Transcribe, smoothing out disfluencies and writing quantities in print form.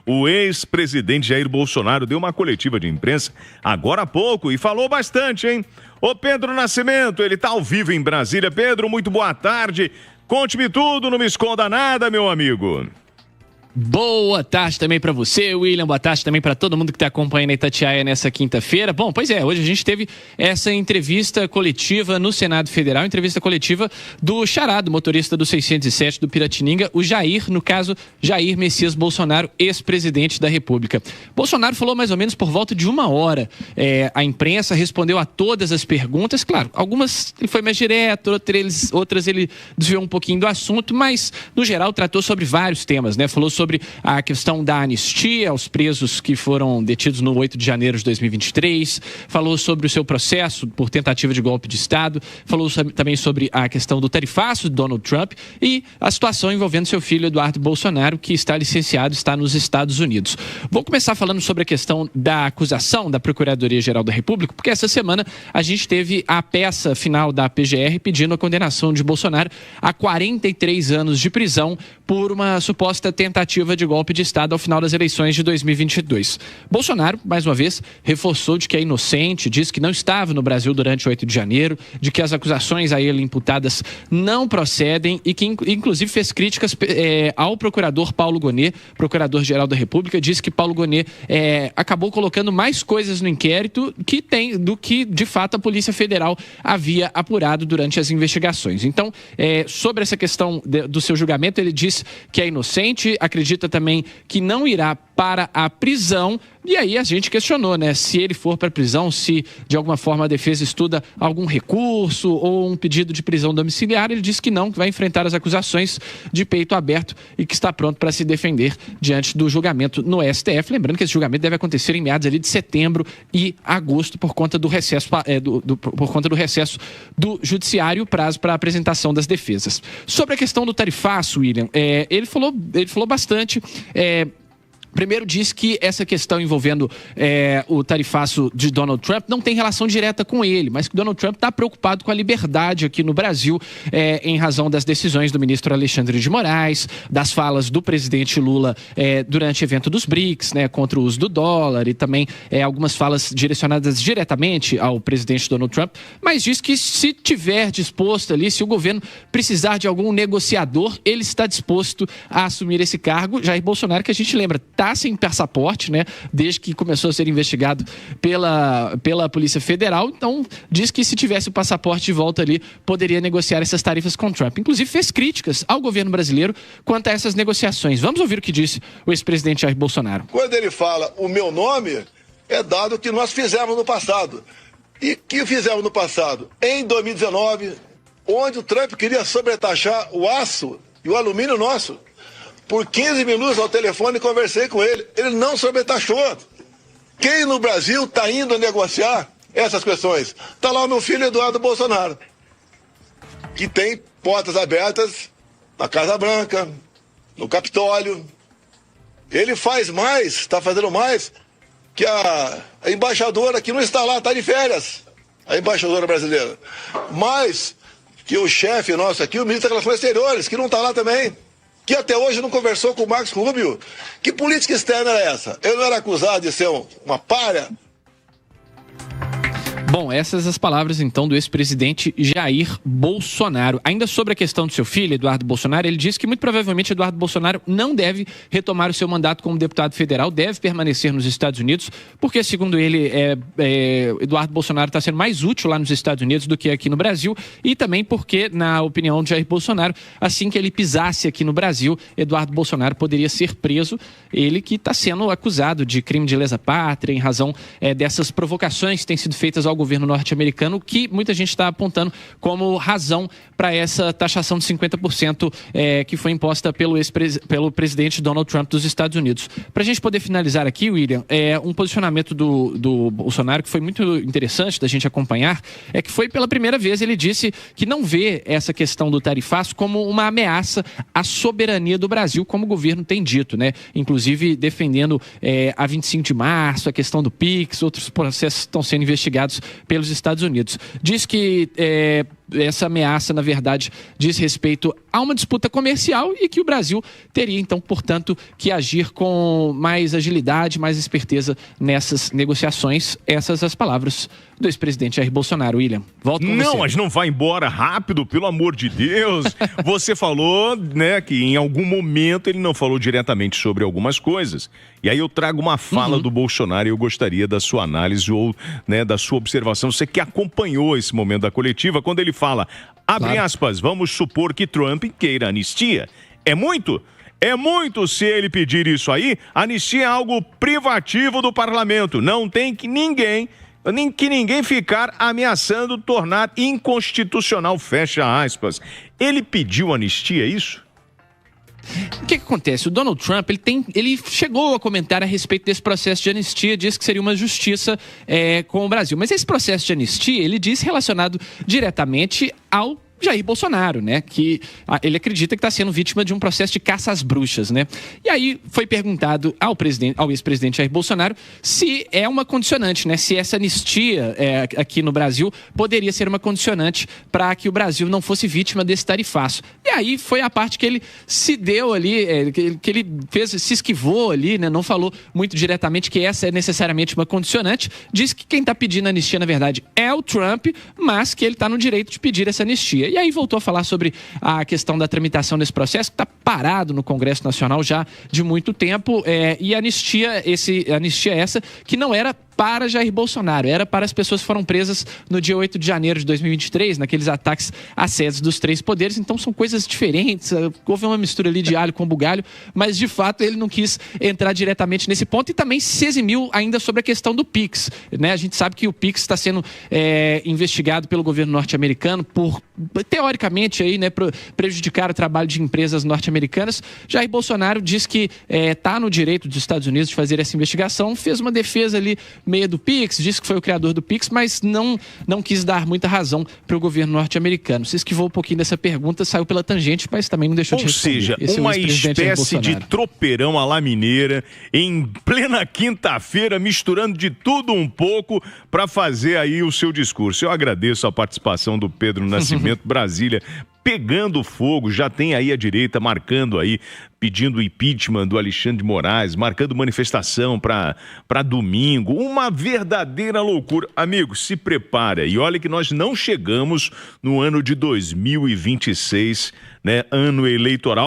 O ex-presidente Jair Bolsonaro deu uma coletiva de imprensa agora há pouco e falou bastante, hein? Ô Pedro Nascimento, ele tá ao vivo em Brasília. Pedro, muito boa tarde. Conte-me tudo, não me esconda nada, meu amigo. Boa tarde também para você, William. Boa tarde também para todo mundo que está acompanhando a Itatiaia nessa quinta-feira. Bom, pois é, hoje a gente teve essa entrevista coletiva no Senado Federal, entrevista coletiva do Xará, do motorista do 607 do Piratininga, o Jair, no caso, Jair Messias Bolsonaro, ex-presidente da República. Bolsonaro falou mais ou menos por volta de 1 hora. A imprensa respondeu a todas as perguntas, claro, algumas ele foi mais direto, outras ele desviou um pouquinho do assunto, mas, no geral, tratou sobre vários temas, né? Falou sobre a questão da anistia aos presos que foram detidos no 8 de janeiro de 2023, falou sobre o seu processo por tentativa de golpe de Estado, falou também sobre a questão do tarifaço de Donald Trump e a situação envolvendo seu filho Eduardo Bolsonaro, que está licenciado, está nos Estados Unidos. Vou começar falando sobre a questão da acusação da Procuradoria-Geral da República, porque essa semana a gente teve a peça final da PGR pedindo a condenação de Bolsonaro a 43 anos de prisão por uma suposta tentativa de golpe de Estado ao final das eleições de 2022. Bolsonaro, mais uma vez, reforçou de que é inocente, disse que não estava no Brasil durante o 8 de janeiro, de que as acusações a ele imputadas não procedem e que, inclusive, fez críticas ao procurador Paulo Gonet, procurador-geral da República, disse que Paulo Gonet acabou colocando mais coisas no inquérito do que, de fato, a Polícia Federal havia apurado durante as investigações. Então, sobre essa questão do seu julgamento, ele disse que é inocente, acredita também que não irá para a prisão. E aí a gente questionou, né? Se ele for para a prisão, se de alguma forma a defesa estuda algum recurso ou um pedido de prisão domiciliar. Ele disse que não, que vai enfrentar as acusações de peito aberto e que está pronto para se defender diante do julgamento no STF. Lembrando que esse julgamento deve acontecer em meados ali de setembro e agosto por conta do recesso, por conta do recesso do judiciário, prazo para a apresentação das defesas. Sobre a questão do tarifaço, William, ele falou bastante. Primeiro, diz que essa questão envolvendo o tarifaço de Donald Trump não tem relação direta com ele, mas que Donald Trump está preocupado com a liberdade aqui no Brasil em razão das decisões do ministro Alexandre de Moraes, das falas do presidente Lula durante o evento dos BRICS, né, contra o uso do dólar e também algumas falas direcionadas diretamente ao presidente Donald Trump, mas diz que se tiver disposto ali, se o governo precisar de algum negociador, ele está disposto a assumir esse cargo. Jair Bolsonaro, que a gente lembra, está sem passaporte, né? Desde que começou a ser investigado pela Polícia Federal. Então, diz que se tivesse o passaporte de volta ali, poderia negociar essas tarifas com Trump. Inclusive, fez críticas ao governo brasileiro quanto a essas negociações. Vamos ouvir o que disse o ex-presidente Jair Bolsonaro. Quando ele fala o meu nome, é dado que nós fizemos no passado. E que fizemos no passado? Em 2019, onde o Trump queria sobretaxar o aço e o alumínio nosso. Por 15 minutos ao telefone conversei com ele. Ele não sobretaxou. Quem no Brasil está indo a negociar essas questões? Está lá o meu filho Eduardo Bolsonaro, que tem portas abertas na Casa Branca, no Capitólio. Ele faz mais, está fazendo mais que a embaixadora que não está lá, está de férias. A embaixadora brasileira. Mais que o chefe nosso aqui, o ministro das Relações Exteriores, que não está lá também. Que até hoje não conversou com o Marcos Rubio. Que política externa era essa? Ele não era acusado de ser uma palha? Bom, essas as palavras, então, do ex-presidente Jair Bolsonaro. Ainda sobre a questão do seu filho, Eduardo Bolsonaro, ele disse que muito provavelmente Eduardo Bolsonaro não deve retomar o seu mandato como deputado federal, deve permanecer nos Estados Unidos, porque, segundo ele, Eduardo Bolsonaro está sendo mais útil lá nos Estados Unidos do que aqui no Brasil, e também porque, na opinião de Jair Bolsonaro, assim que ele pisasse aqui no Brasil, Eduardo Bolsonaro poderia ser preso, ele que está sendo acusado de crime de lesa pátria em razão dessas provocações que têm sido feitas ao governo norte-americano, que muita gente está apontando como razão para essa taxação de 50% que foi imposta pelo presidente Donald Trump dos Estados Unidos. Para a gente poder finalizar aqui, William, um posicionamento do Bolsonaro que foi muito interessante da gente acompanhar, é que foi pela primeira vez ele disse que não vê essa questão do tarifaço como uma ameaça à soberania do Brasil, como o governo tem dito, né? Inclusive defendendo a 25 de março, a questão do PIX, outros processos estão sendo investigados pelos Estados Unidos. Diz que essa ameaça, na verdade, diz respeito a uma disputa comercial e que o Brasil teria, então, portanto, que agir com mais agilidade, mais esperteza nessas negociações. Essas as palavras do ex-presidente Jair Bolsonaro. William, volto com você. Não, mas não vai embora rápido, pelo amor de Deus. Você falou, né, que em algum momento ele não falou diretamente sobre algumas coisas. E aí eu trago uma fala do Bolsonaro e eu gostaria da sua análise ou, né, da sua observação. Você que acompanhou esse momento da coletiva, quando ele fala, abre aspas, vamos supor que Trump queira anistia. É muito? É muito se ele pedir isso aí. Anistia é algo privativo do parlamento. Não tem que ninguém ficar ameaçando tornar inconstitucional, fecha aspas. Ele pediu anistia, é isso? O que acontece? O Donald Trump, ele chegou a comentar a respeito desse processo de anistia, disse que seria uma justiça com o Brasil. Mas esse processo de anistia, ele diz relacionado diretamente ao Jair Bolsonaro, né? Que ele acredita que está sendo vítima de um processo de caça às bruxas, né? E aí foi perguntado ao ex-presidente Jair Bolsonaro se é uma condicionante, né? Se essa anistia aqui no Brasil poderia ser uma condicionante para que o Brasil não fosse vítima desse tarifaço. E aí foi a parte que ele se deu ali, que ele se esquivou ali, né? Não falou muito diretamente que essa é necessariamente uma condicionante. Diz que quem está pedindo anistia, na verdade, é o Trump, mas que ele está no direito de pedir essa anistia. E aí voltou a falar sobre a questão da tramitação desse processo, que está parado no Congresso Nacional já de muito tempo, e anistia essa que não era para Jair Bolsonaro, era para as pessoas que foram presas no dia 8 de janeiro de 2023, naqueles ataques às sedes dos três poderes. Então são coisas diferentes, houve uma mistura ali de alho com bugalho, mas de fato ele não quis entrar diretamente nesse ponto e também se eximiu ainda sobre a questão do PIX, né? A gente sabe que o PIX está sendo investigado pelo governo norte-americano por, teoricamente, aí, né, prejudicar o trabalho de empresas norte-americanas. Jair Bolsonaro diz que está no direito dos Estados Unidos de fazer essa investigação, fez uma defesa ali meia do PIX, disse que foi o criador do PIX, mas não quis dar muita razão para o governo norte-americano. Se esquivou um pouquinho dessa pergunta, saiu pela tangente, mas também não deixou de responder. Ou seja, uma espécie de tropeirão à la mineira, em plena quinta-feira, misturando de tudo um pouco para fazer aí o seu discurso. Eu agradeço a participação do Pedro Nascimento, Brasília pegando fogo, já tem aí a direita marcando aí, pedindo o impeachment do Alexandre de Moraes, marcando manifestação para domingo, uma verdadeira loucura. Amigos, se prepara e olha que nós não chegamos no ano de 2026, né, ano eleitoral.